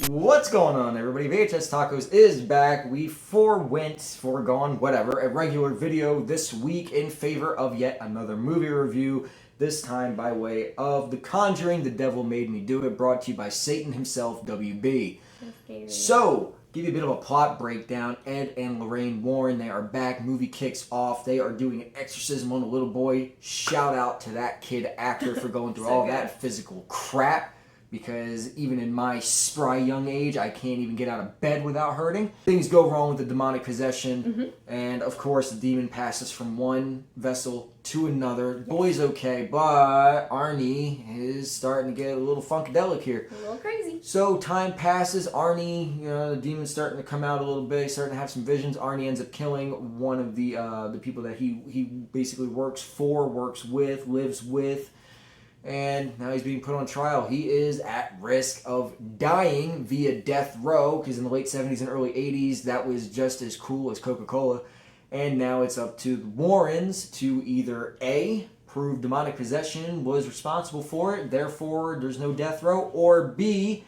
What's going on, everybody? VHS Tacos is back. We foregone, whatever, a regular video this week in favor of yet another movie review, this time by way of The Conjuring, The Devil Made Me Do It, brought to you by Satan himself, WB. So, give you a bit of a plot breakdown. Ed and Lorraine Warren, they are back. Movie kicks off. They are doing an exorcism on a little boy. Shout out to that kid actor for going through all that physical crap. Because even in my spry young age, I can't even get out of bed without hurting. Things go wrong with the demonic possession, and of course the demon passes from one vessel to another. The boy's okay, but Arnie is starting to get a little funkadelic here. A little crazy. So time passes. Arnie, the demon's starting to come out a little bit. He's starting to have some visions. Arnie ends up killing one of the people that he basically works for, works with, lives with. And now he's being put on trial. He is at risk of dying via death row, because in the late 70s and early 80s, that was just as cool as Coca-Cola. And now it's up to the Warrens to either A, prove demonic possession was responsible for it, therefore there's no death row, or B,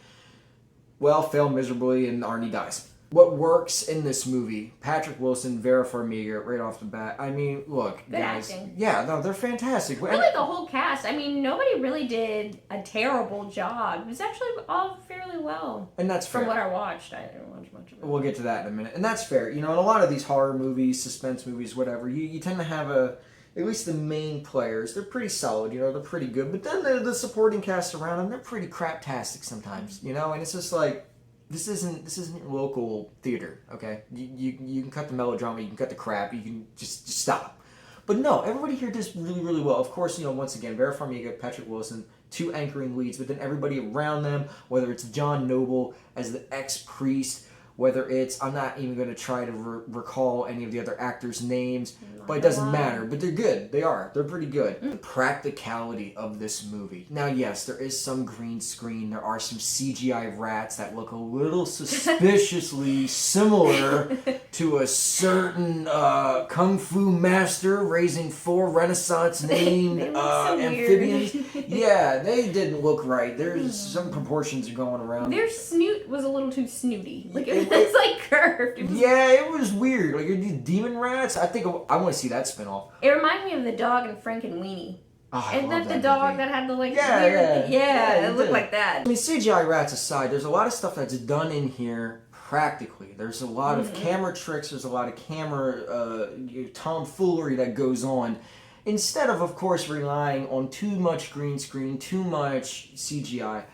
well, fail miserably and Arnie dies. What works in this movie, Patrick Wilson, Vera Farmiga, right off the bat. I mean, look, Good guys. acting. Yeah, no, they're fantastic. Really, the whole cast. I mean, nobody really did a terrible job. It was actually all fairly well. And that's fair. From what I watched. I didn't watch much of it. We'll get to that in a minute. And that's fair. You know, in a lot of these horror movies, suspense movies, whatever, you tend to have at least the main players, they're pretty solid, you know, they're pretty good. But then the supporting cast around them, they're pretty craptastic sometimes, you know? And it's just like, this isn't your local theater, okay? You can cut the melodrama, you can cut the crap, you can just stop. But no, everybody here does really, really well. Of course, you know, once again, Vera Farmiga, Patrick Wilson, two anchoring leads, but then everybody around them, whether it's John Noble as the ex-priest, whether it's, I'm not even going to try to recall any of the other actors' names, but it doesn't matter. But they're good. They're pretty good. The practicality of this movie. Now, yes, there is some green screen. There are some CGI rats that look a little suspiciously similar to a certain kung fu master raising 4 Renaissance-named amphibians. Yeah, they didn't look right. There's some proportions are going around. Their snoot was a little too snooty. Like, it was like curved. It was weird. Like, these demon rats, I want to see that spinoff. It reminded me of the dog in Frank and Weenie. Oh, Isn't that the dog that had the like yeah, weird thing? Yeah, it looked like that. I mean, CGI rats aside, there's a lot of stuff that's done in here practically. There's a lot of camera tricks, there's a lot of camera tomfoolery that goes on. Instead of course, relying on too much green screen, too much CGI.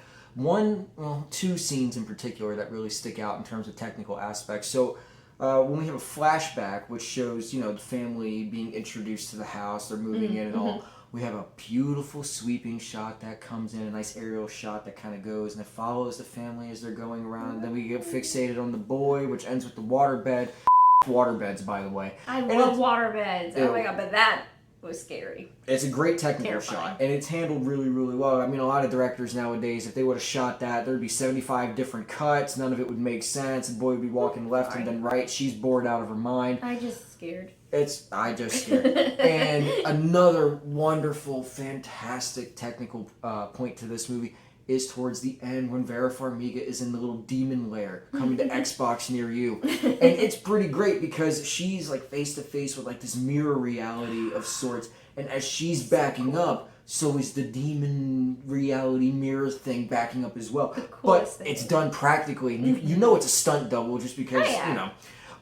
Two scenes in particular that really stick out in terms of technical aspects. So when we have a flashback, which shows, the family being introduced to the house, they're moving in and all, we have a beautiful sweeping shot that comes in, a nice aerial shot that kind of goes, and it follows the family as they're going around. Then we get fixated on the boy, which ends with the waterbed. Waterbeds, by the way. I love waterbeds. Oh my god, but that was scary. It's a great technical shot, and it's handled really, really well. I mean, a lot of directors nowadays, if they would have shot that, there'd be 75 different cuts. None of it would make sense. The boy would be walking left and then right. She's bored out of her mind. I just scared. I just scared. And another wonderful, fantastic technical point to this movie is towards the end when Vera Farmiga is in the little demon lair coming to Xbox near you. And it's pretty great because she's like face to face with like this mirror reality of sorts. And as she's backing up, so is the demon reality mirror thing backing up as well. But it's done practically. You know it's a stunt double just because,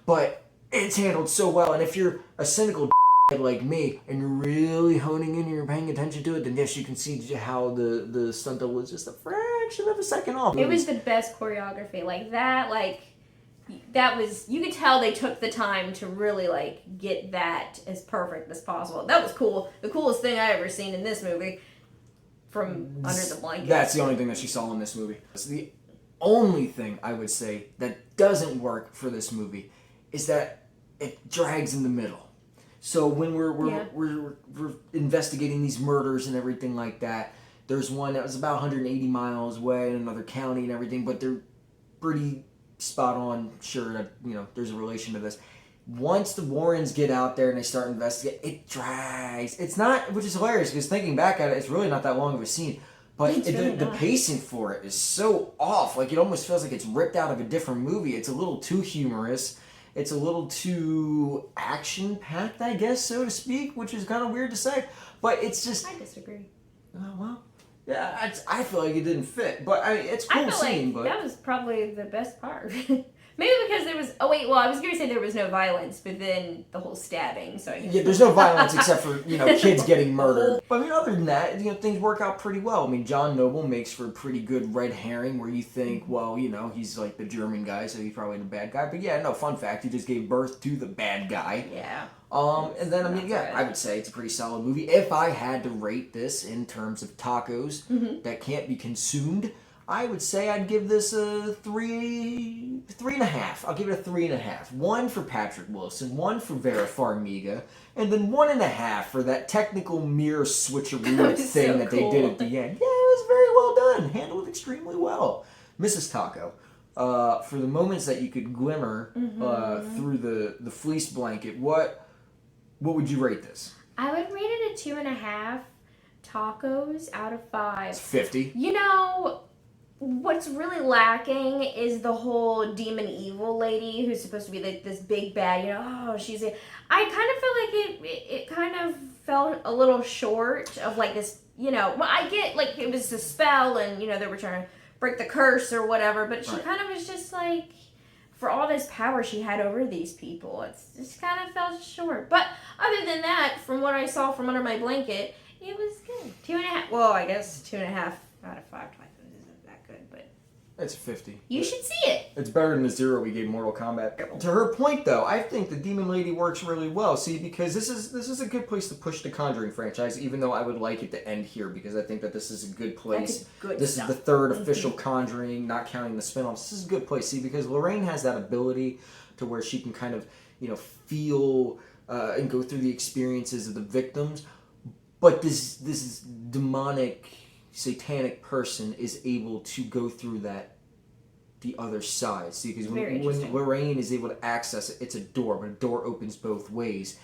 But it's handled so well. And if you're a cynical like me, and you're really honing in and you're paying attention to it, then yes, you can see how the stunt double is just a fraction of a second off. It was the best choreography. That was, you could tell they took the time to really, get that as perfect as possible. That was cool. The coolest thing I ever seen in this movie from Under the Blanket. That's the only thing that she saw in this movie. It's the only thing I would say that doesn't work for this movie is that it drags in the middle. So when we're investigating these murders and everything like that, there's one that was about 180 miles away in another county and everything, but they're pretty spot on sure that, there's a relation to this. Once the Warrens get out there and they start investigating, it drags. It's not, which is hilarious because thinking back at it, it's really not that long of a scene. but It's really the not. pacing for it is so off. Like, it almost feels like it's ripped out of a different movie. It's a little too humorous. It's a little too action-packed, I guess, so to speak, which is kind of weird to say. But it's just... I disagree. well, yeah, I feel like it didn't fit. But it's cool I feel seeing, like but... that was probably the best part. Maybe because there was... Oh, wait, well, I was going to say there was no violence, but then the whole stabbing, so I guess... Yeah, there's no violence except for, kids getting murdered. But, I mean, other than that, things work out pretty well. I mean, John Noble makes for a pretty good red herring where you think, well, he's like the German guy, so he's probably the bad guy. But, yeah, no, fun fact, he just gave birth to the bad guy. Yeah. And then, I mean, yeah, I would say it's a pretty solid movie. If I had to rate this in terms of tacos that can't be consumed, I would say I'd give this a 3.5. I'll give it a 3.5. 1 for Patrick Wilson, 1 for Vera Farmiga, and then 1.5 for that technical mirror switcheroo thing that they did at the end. Yeah, it was very well done. Handled extremely well. Mrs. Taco. For the moments that you could glimmer through the fleece blanket, what would you rate this? I would rate it a 2.5 tacos out of 5. It's 50. What's really lacking is the whole demon evil lady who's supposed to be like this big bad, she's a... I kind of feel like it kind of felt a little short of like this, well, I get like it was a spell and, they were trying to break the curse or whatever, but she kind of was just like, for all this power she had over these people, it's just kind of fell short. But other than that, from what I saw from under my blanket, it was good. 2.5, well, I guess 2.5 out of 5 isn't that good, but it's 50. you should see it. It's better than the 0 we gave Mortal Kombat. To her point, though, I think the Demon Lady works really well. See, because this is a good place to push the Conjuring franchise, even though I would like it to end here, because I think that this is a good place. This is the third official Conjuring, not counting the spin-offs. This is a good place, see, because Lorraine has that ability to where she can kind of, feel and go through the experiences of the victims, but this demonic, satanic person is able to go through the other side. See, because when Lorraine is able to access it, it's a door, but a door opens both ways.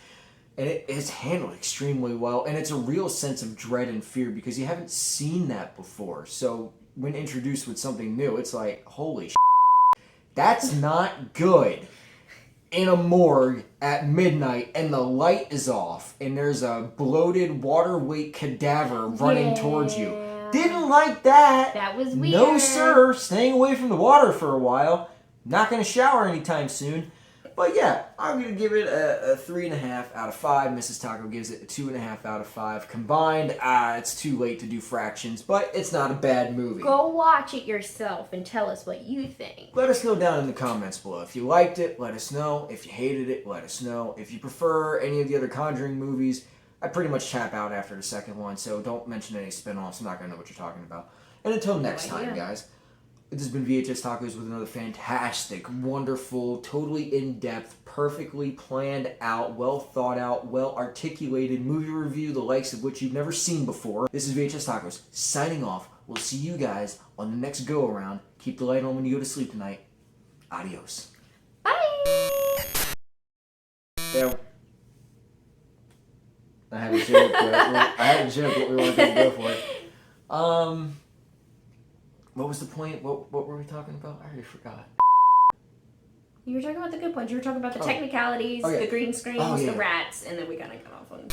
And it's handled extremely well, and it's a real sense of dread and fear because you haven't seen that before. So when introduced with something new, it's like, holy that's not good. In a morgue at midnight, and the light is off, and there's a bloated water weight cadaver running towards you. Didn't like that. That was weird. No, sir. Staying away from the water for a while. Not going to shower anytime soon. But yeah, I'm going to give it a 3.5 out of 5. Mrs. Taco gives it a 2.5 out of 5. Combined, it's too late to do fractions, but it's not a bad movie. Go watch it yourself and tell us what you think. Let us know down in the comments below. If you liked it, let us know. If you hated it, let us know. If you prefer any of the other Conjuring movies, I pretty much tap out after the second one, so don't mention any spin-offs. I'm not going to know what you're talking about. And until next time, guys, this has been VHS Tacos with another fantastic, wonderful, totally in-depth, perfectly planned out, well thought out, well articulated movie review, the likes of which you've never seen before. This is VHS Tacos, signing off. We'll see you guys on the next go-around. Keep the light on when you go to sleep tonight. Adios. Bye! Yeah. I had a joke, but we weren't going to go for it. What was the point? What were we talking about? I already forgot. You were talking about the good points. You were talking about the technicalities, the green screens, the rats, and then we kind of got off on